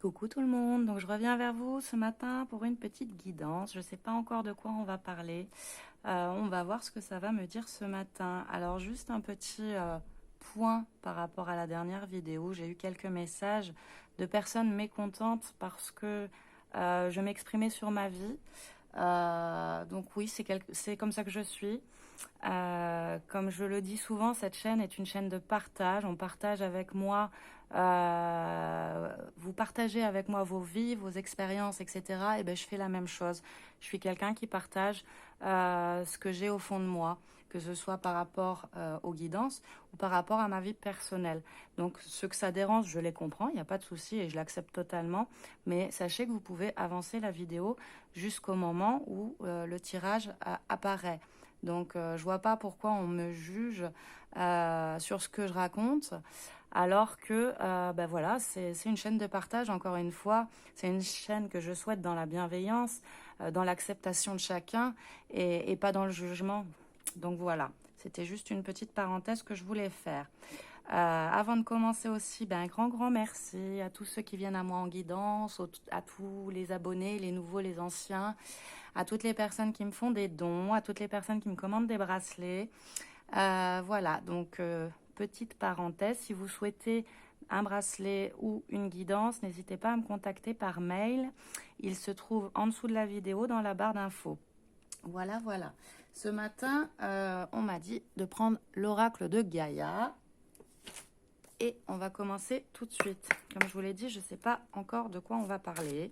Coucou tout le monde, donc je reviens vers vous ce matin pour une petite guidance. Je ne sais pas encore de quoi on va parler. On va voir ce que ça va me dire ce matin. Alors juste un petit point par rapport à la dernière vidéo. J'ai eu quelques messages de personnes mécontentes parce que je m'exprimais sur ma vie. Donc oui, c'est comme ça que je suis. Comme je le dis souvent, cette chaîne est une chaîne de partage. On partage avec moi, vous partagez avec moi vos vies, vos expériences, etc. Et ben, je fais la même chose. Je suis quelqu'un qui partage ce que j'ai au fond de moi, que ce soit par rapport aux guidances ou par rapport à ma vie personnelle. Donc, ce que ça dérange, je les comprends, il n'y a pas de souci et je l'accepte totalement. Mais sachez que vous pouvez avancer la vidéo jusqu'au moment où le tirage apparaît. Donc, je vois pas pourquoi on me juge sur ce que je raconte, alors que, ben voilà, c'est une chaîne de partage, encore une fois. C'est une chaîne que je souhaite dans la bienveillance, dans l'acceptation de chacun et pas dans le jugement. Donc voilà, c'était juste une petite parenthèse que je voulais faire. Avant de commencer aussi, ben, un grand merci à tous ceux qui viennent à moi en guidance, à tous les abonnés, les nouveaux, les anciens, à toutes les personnes qui me font des dons, à toutes les personnes qui me commandent des bracelets. Voilà, donc petite parenthèse, si vous souhaitez un bracelet ou une guidance, n'hésitez pas à me contacter par mail. Il se trouve en dessous de la vidéo dans la barre d'infos. Voilà, voilà. Ce matin, on m'a dit de prendre l'oracle de Gaïa. Et on va commencer tout de suite. Comme je vous l'ai dit, je ne sais pas encore de quoi on va parler.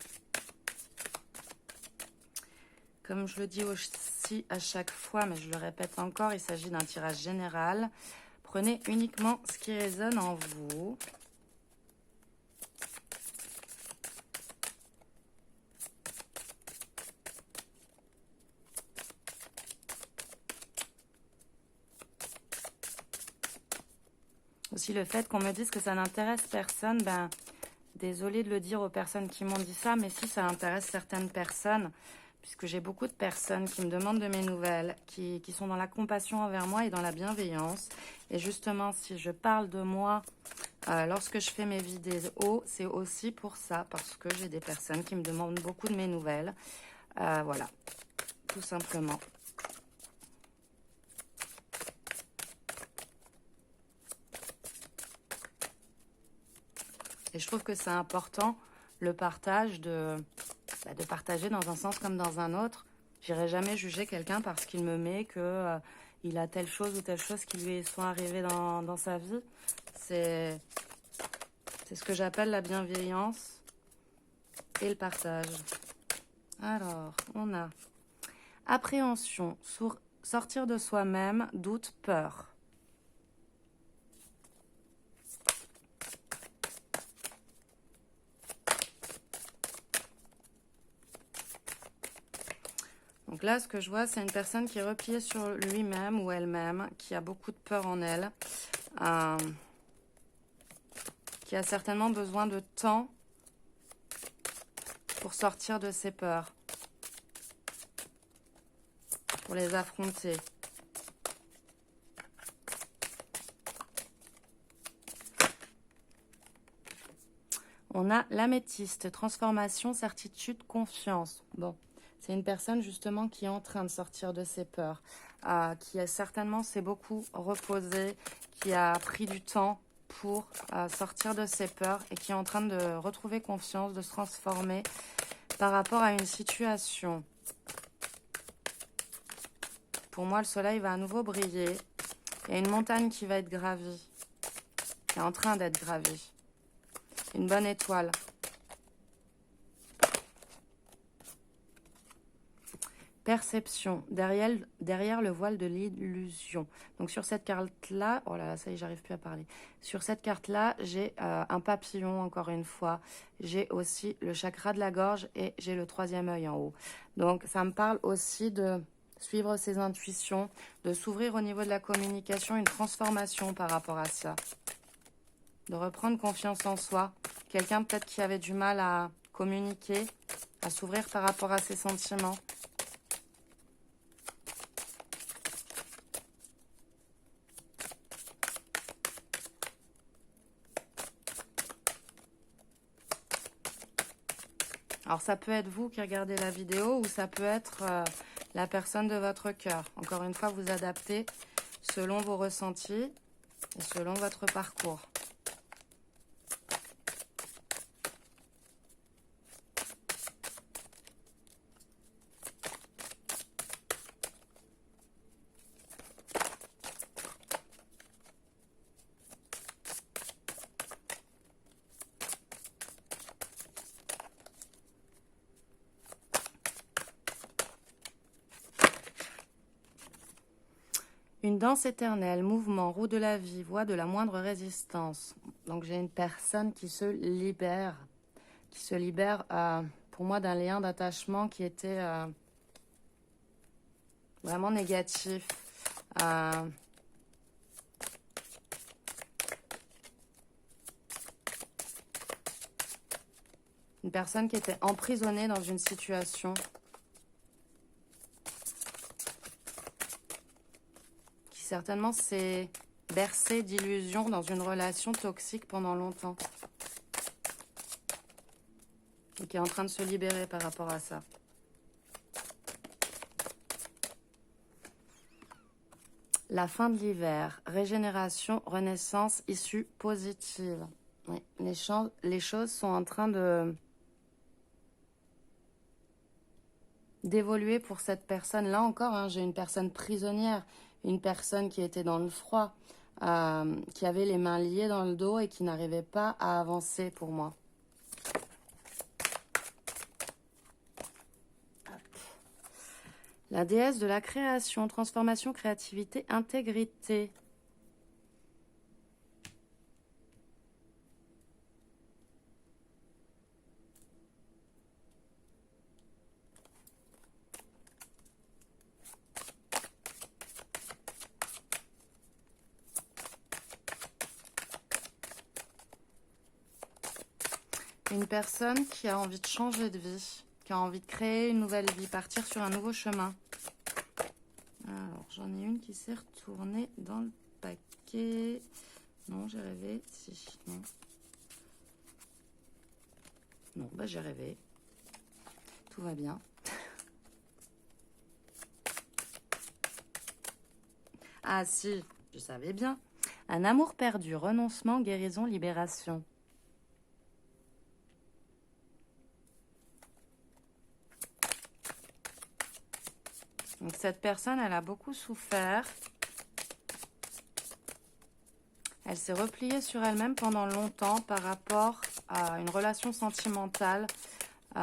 Comme je le dis aussi à chaque fois, mais je le répète encore, il s'agit d'un tirage général. Prenez uniquement ce qui résonne en vous. Aussi le fait qu'on me dise que ça n'intéresse personne, ben désolée de le dire aux personnes qui m'ont dit ça, mais si ça intéresse certaines personnes, puisque j'ai beaucoup de personnes qui me demandent de mes nouvelles, qui sont dans la compassion envers moi et dans la bienveillance. Et justement, si je parle de moi lorsque je fais mes vidéos, c'est aussi pour ça, parce que j'ai des personnes qui me demandent beaucoup de mes nouvelles. Voilà, tout simplement. Et je trouve que c'est important, le partage, de partager dans un sens comme dans un autre. J'irai jamais juger quelqu'un parce qu'il me met que il a telle chose ou telle chose qui lui sont arrivées dans sa vie. C'est ce que j'appelle la bienveillance et le partage. Alors, on a appréhension, sortir de soi-même, doute, peur. Donc là, ce que je vois, c'est une personne qui est repliée sur lui-même ou elle-même, qui a beaucoup de peur en elle, qui a certainement besoin de temps pour sortir de ses peurs, pour les affronter. On a l'améthyste, transformation, certitude, confiance. Bon. C'est une personne justement qui est en train de sortir de ses peurs, qui a certainement s'est beaucoup reposée, qui a pris du temps pour sortir de ses peurs et qui est en train de retrouver confiance, de se transformer par rapport à une situation. Pour moi, le soleil va à nouveau briller. Il y a une montagne qui va être gravie, qui est en train d'être gravie. Une bonne étoile. Perception, derrière le voile de l'illusion. Donc sur cette carte-là, oh là là, ça y est, j'arrive plus à parler. Sur cette carte-là, j'ai un papillon, encore une fois. J'ai aussi le chakra de la gorge et j'ai le 3e œil en haut. Donc ça me parle aussi de suivre ses intuitions, de s'ouvrir au niveau de la communication, une transformation par rapport à ça. De reprendre confiance en soi. Quelqu'un peut-être qui avait du mal à communiquer, à s'ouvrir par rapport à ses sentiments. Alors, ça peut être vous qui regardez la vidéo ou ça peut être la personne de votre cœur. Encore une fois, vous adaptez selon vos ressentis et selon votre parcours. Une danse éternelle, mouvement, roue de la vie, voie de la moindre résistance. Donc j'ai une personne qui se libère pour moi d'un lien d'attachement qui était vraiment négatif. Une personne qui était emprisonnée dans une situation qui certainement s'est bercée d'illusions dans une relation toxique pendant longtemps. Et qui est en train de se libérer par rapport à ça. La fin de l'hiver, régénération, renaissance, issue positive. Oui, les choses sont en train d'évoluer pour cette personne. Là encore, hein, j'ai une personne prisonnière, une personne qui était dans le froid, qui avait les mains liées dans le dos et qui n'arrivait pas à avancer pour moi. La déesse de la création, transformation, créativité, intégrité. Une personne qui a envie de changer de vie, qui a envie de créer une nouvelle vie, partir sur un nouveau chemin. Alors, j'en ai une qui s'est retournée dans le paquet. Non, j'ai rêvé. Si, non. Non, bah j'ai rêvé. Tout va bien. Ah si, je savais bien. Un amour perdu, renoncement, guérison, libération. Donc cette personne, elle a beaucoup souffert. Elle s'est repliée sur elle-même pendant longtemps par rapport à une relation sentimentale. Et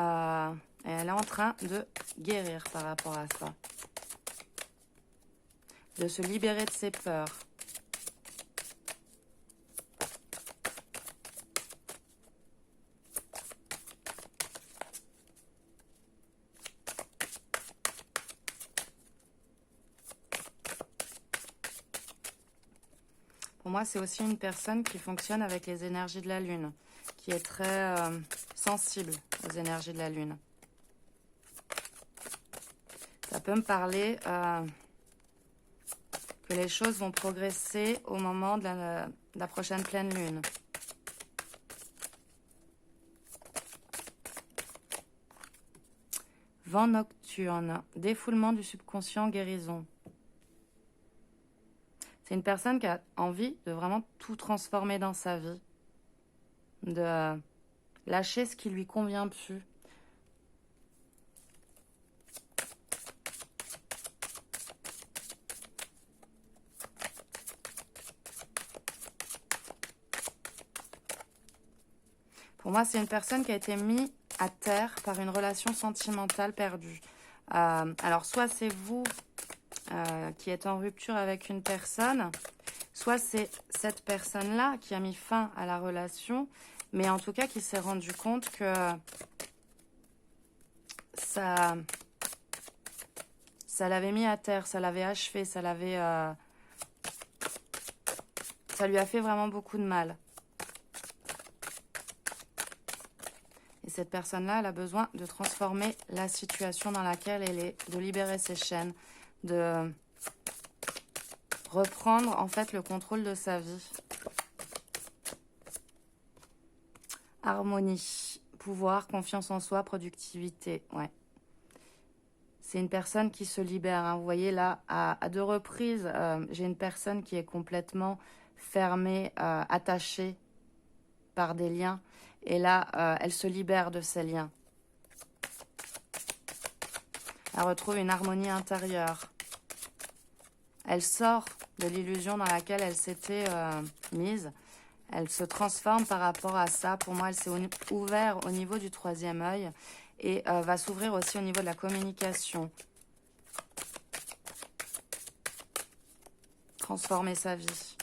elle est en train de guérir par rapport à ça. De se libérer de ses peurs. Pour moi, c'est aussi une personne qui fonctionne avec les énergies de la Lune, qui est très sensible aux énergies de la Lune. Ça peut me parler que les choses vont progresser au moment de la prochaine pleine Lune. Vent nocturne, défoulement du subconscient, guérison. C'est une personne qui a envie de vraiment tout transformer dans sa vie, de lâcher ce qui lui convient plus. Pour moi, c'est une personne qui a été mise à terre par une relation sentimentale perdue. Alors, soit c'est vous qui êtes en rupture avec une personne, soit c'est cette personne-là qui a mis fin à la relation, mais en tout cas qui s'est rendu compte que ça l'avait mis à terre, ça l'avait achevé, ça lui a fait vraiment beaucoup de mal. Et cette personne-là, elle a besoin de transformer la situation dans laquelle elle est, de libérer ses chaînes, de reprendre en fait le contrôle de sa vie. Harmonie. pouvoir, confiance en soi, productivité. Ouais. C'est une personne qui se libère, hein. Vous voyez là, à deux reprises, j'ai une personne qui est complètement fermée, attachée par des liens. Et là, elle se libère de ces liens. Elle retrouve une harmonie intérieure. Elle sort de l'illusion dans laquelle elle s'était mise. Elle se transforme par rapport à ça. Pour moi, elle s'est ouverte au niveau du troisième œil et va s'ouvrir aussi au niveau de la communication. Transformer sa vie.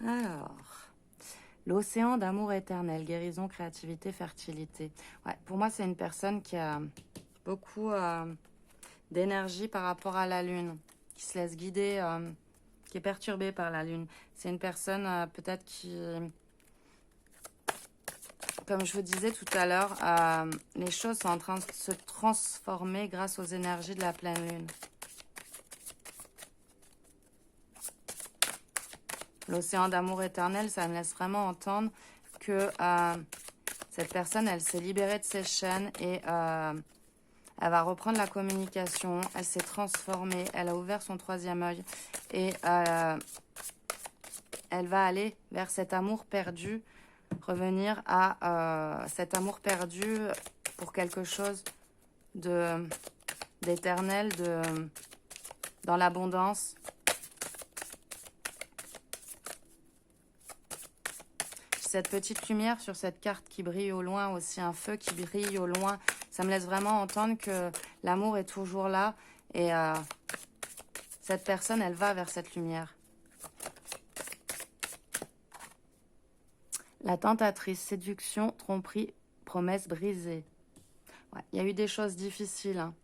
Alors, l'océan d'amour éternel, guérison, créativité, fertilité. Ouais, pour moi, c'est une personne qui a beaucoup d'énergie par rapport à la lune, qui se laisse guider, qui est perturbée par la lune. C'est une personne peut-être qui, comme je vous disais tout à l'heure, les choses sont en train de se transformer grâce aux énergies de la pleine lune. L'océan d'amour éternel, ça me laisse vraiment entendre que cette personne, elle s'est libérée de ses chaînes et elle va reprendre la communication. Elle s'est transformée, elle a ouvert son troisième œil et elle va aller vers cet amour perdu, revenir à cet amour perdu pour quelque chose d'éternel, dans l'abondance. Cette petite lumière sur cette carte qui brille au loin, aussi un feu qui brille au loin, ça me laisse vraiment entendre que l'amour est toujours là et cette personne, elle va vers cette lumière. La tentatrice, séduction, tromperie, promesse brisée. Ouais, il y a eu des choses difficiles, hein.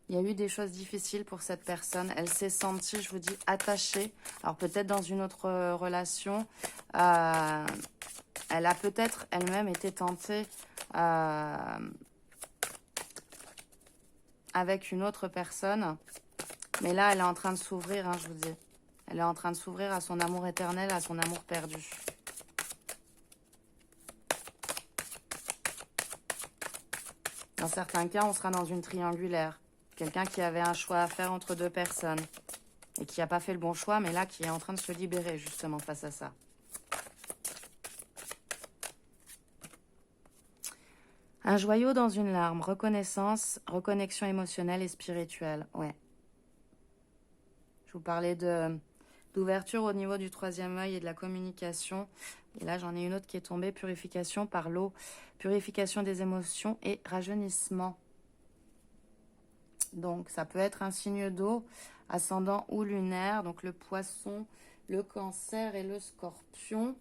Il y a eu des choses difficiles pour cette personne. Elle s'est sentie, je vous dis, attachée. Alors peut-être dans une autre relation. Elle a peut-être elle-même été tentée avec une autre personne. Mais là, elle est en train de s'ouvrir, hein, je vous dis. Elle est en train de s'ouvrir à son amour éternel, à son amour perdu. Dans certains cas, on sera dans une triangulaire. Quelqu'un qui avait un choix à faire entre deux personnes et qui n'a pas fait le bon choix, mais là, qui est en train de se libérer justement face à ça. Un joyau dans une larme, reconnaissance, reconnexion émotionnelle et spirituelle. Ouais. Je vous parlais d'ouverture au niveau du troisième œil et de la communication. Et là, j'en ai une autre qui est tombée, purification par l'eau, purification des émotions et rajeunissement. Donc, ça peut être un signe d'eau, ascendant ou lunaire. Donc, le poisson, le cancer et le scorpion.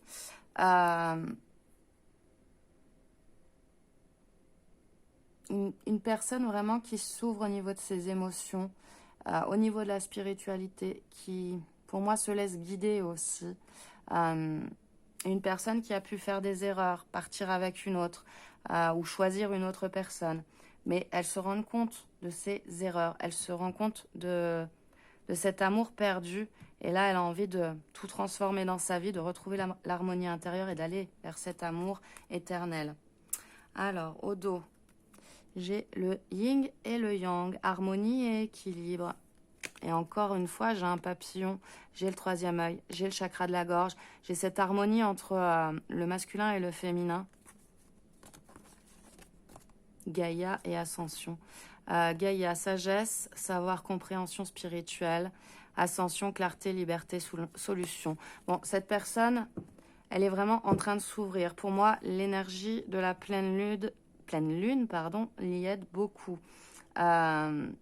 Une personne vraiment qui s'ouvre au niveau de ses émotions, au niveau de la spiritualité, qui, pour moi, se laisse guider aussi. Une personne qui a pu faire des erreurs, partir avec une autre, ou choisir une autre personne. Mais elle se rend compte de ses erreurs, elle se rend compte de cet amour perdu. Et là, elle a envie de tout transformer dans sa vie, de retrouver l'harmonie intérieure et d'aller vers cet amour éternel. Alors, au dos, j'ai le yin et le yang, harmonie et équilibre. Et encore une fois, j'ai un papillon, j'ai le troisième œil, j'ai le chakra de la gorge, j'ai cette harmonie entre le masculin et le féminin. Gaïa et Ascension. Gaïa, sagesse, savoir, compréhension spirituelle, ascension, clarté, liberté, solution. Bon, cette personne, elle est vraiment en train de s'ouvrir. Pour moi, l'énergie de la pleine lune, pardon, l'y aide beaucoup. Elle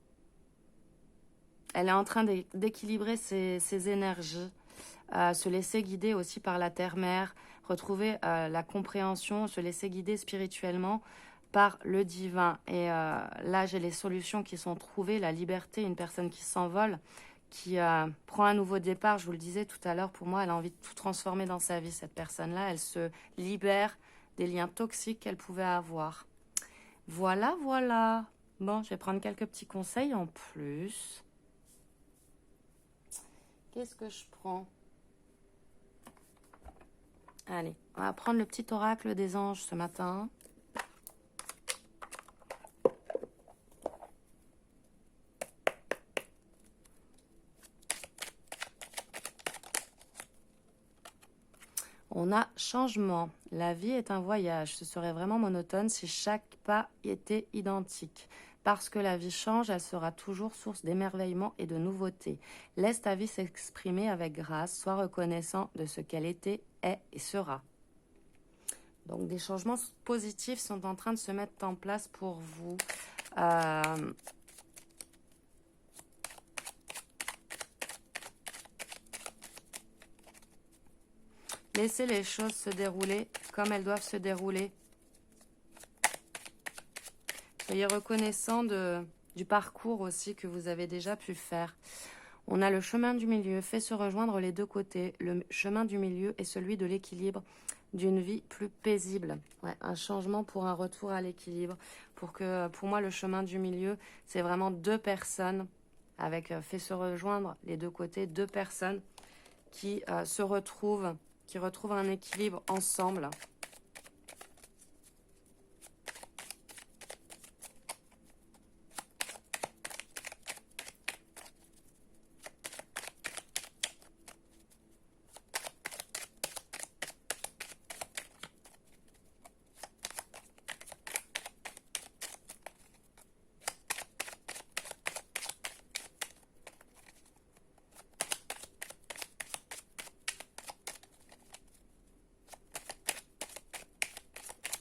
est en train d'équilibrer ses énergies, se laisser guider aussi par la terre-mère, retrouver la compréhension, se laisser guider spirituellement par le divin. Et là, j'ai les solutions qui sont trouvées, la liberté, une personne qui s'envole, qui prend un nouveau départ. Je vous le disais tout à l'heure, pour moi, elle a envie de tout transformer dans sa vie, cette personne-là. Elle se libère des liens toxiques qu'elle pouvait avoir. Voilà, voilà. Bon, je vais prendre quelques petits conseils en plus. Qu'est-ce que je prends? Allez, on va prendre le petit oracle des anges ce matin. On a changement. La vie est un voyage. Ce serait vraiment monotone si chaque pas était identique. Parce que la vie change, elle sera toujours source d'émerveillement et de nouveautés. Laisse ta vie s'exprimer avec grâce. Sois reconnaissant de ce qu'elle était, est et sera. Donc des changements positifs sont en train de se mettre en place pour vous. Laissez les choses se dérouler comme elles doivent se dérouler. Soyez reconnaissant du parcours aussi que vous avez déjà pu faire. On a le chemin du milieu, fait se rejoindre les deux côtés. Le chemin du milieu est celui de l'équilibre, d'une vie plus paisible. Ouais, un changement pour un retour à l'équilibre. Pour moi, le chemin du milieu, c'est vraiment deux personnes, avec fait se rejoindre les deux côtés, deux personnes qui se retrouvent, qui retrouvent un équilibre ensemble.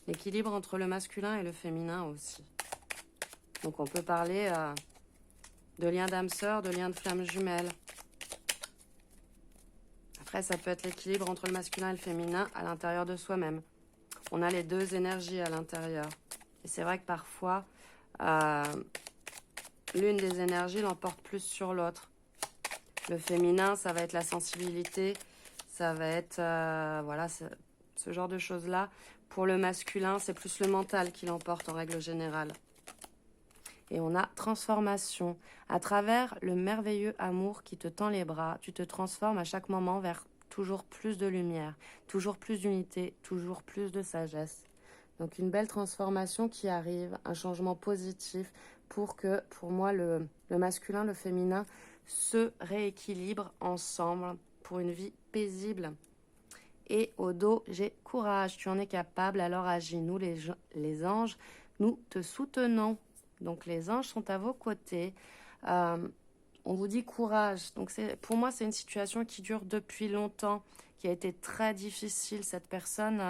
L'équilibre entre le masculin et le féminin aussi. Donc on peut parler de lien d'âme sœur, de lien de flamme jumelle. Après, ça peut être l'équilibre entre le masculin et le féminin à l'intérieur de soi-même. On a les deux énergies à l'intérieur. Et c'est vrai que parfois, l'une des énergies l'emporte plus sur l'autre. Le féminin, ça va être la sensibilité, ça va être voilà, ce genre de choses-là. Pour le masculin, c'est plus le mental qui l'emporte en règle générale. Et on a transformation. À travers le merveilleux amour qui te tend les bras, tu te transformes à chaque moment vers toujours plus de lumière, toujours plus d'unité, toujours plus de sagesse. Donc une belle transformation qui arrive, un changement positif pour que, pour moi, le masculin, le féminin se rééquilibrent ensemble pour une vie paisible. Et au dos, j'ai courage, tu en es capable, alors agis. Nous, les anges, nous te soutenons. Donc les anges sont à vos côtés. On vous dit courage. Donc pour moi, c'est une situation qui dure depuis longtemps, qui a été très difficile. Cette personne,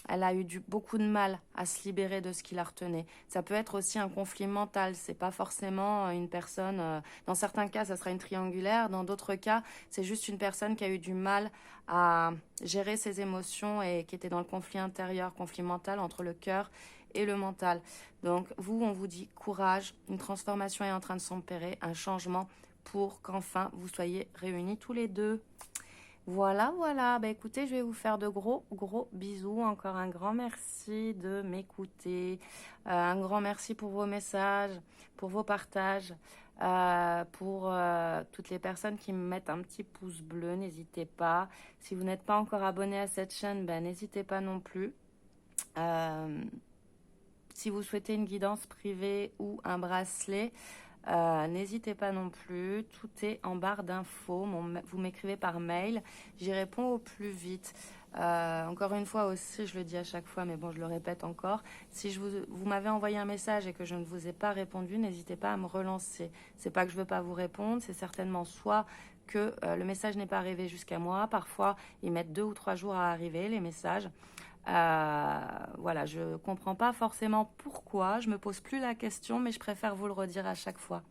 elle a eu beaucoup de mal à se libérer de ce qui la retenait. Ça peut être aussi un conflit mental. C'est pas forcément une personne. Dans certains cas, ça sera une triangulaire. Dans d'autres cas, c'est juste une personne qui a eu du mal à gérer ses émotions et qui était dans le conflit intérieur, conflit mental entre le cœur et le mental. Donc vous, on vous dit courage. Une transformation est en train de s'opérer, un changement pour qu'enfin vous soyez réunis tous les deux. Voilà, voilà. Bah, écoutez, je vais vous faire de gros, gros bisous. Encore un grand merci de m'écouter. Un grand merci pour vos messages, pour vos partages, pour toutes les personnes qui me mettent un petit pouce bleu. N'hésitez pas. Si vous n'êtes pas encore abonné à cette chaîne, ben, n'hésitez pas non plus. Si vous souhaitez une guidance privée ou un bracelet, N'hésitez pas non plus, tout est en barre d'infos. Vous m'écrivez par mail, j'y réponds au plus vite. Encore une fois aussi, je le dis à chaque fois, mais bon, je le répète encore. Si vous m'avez envoyé un message et que je ne vous ai pas répondu, n'hésitez pas à me relancer. C'est pas que je veux pas vous répondre, c'est certainement soit que le message n'est pas arrivé jusqu'à moi. Parfois, ils mettent 2 ou 3 jours à arriver, les messages. Voilà, je comprends pas forcément pourquoi. Je me pose plus la question, mais je préfère vous le redire à chaque fois.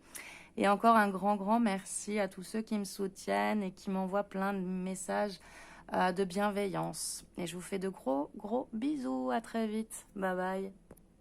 Et encore un grand merci à tous ceux qui me soutiennent et qui m'envoient plein de messages de bienveillance. Et je vous fais de gros bisous. À très vite. Bye bye.